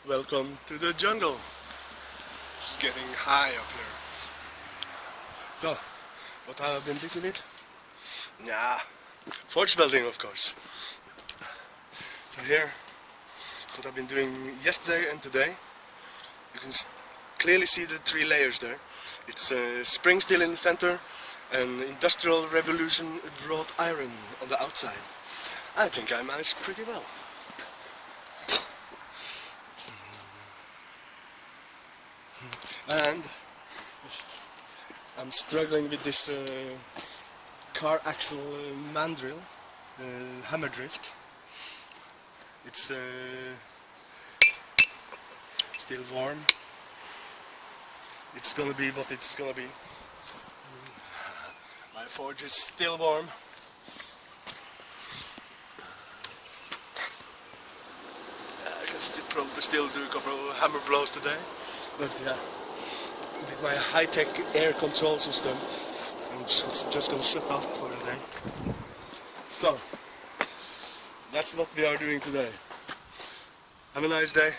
Welcome to the jungle. It's getting high up here. So, what have I been busy with? Yeah, forge welding, of course. So here, what I've been doing yesterday and today. You can clearly see the three layers there. It's spring steel in the center and industrial revolution wrought iron on the outside. I think I managed pretty well. And I'm struggling with this car axle mandril, hammer drift. It's still warm. It's gonna be what it's gonna be. My forge is still warm. I can probably still do a couple of hammer blows today, but yeah, with my high-tech air control system, I'm just gonna shut off for the day. So, that's what we are doing today. Have a nice day.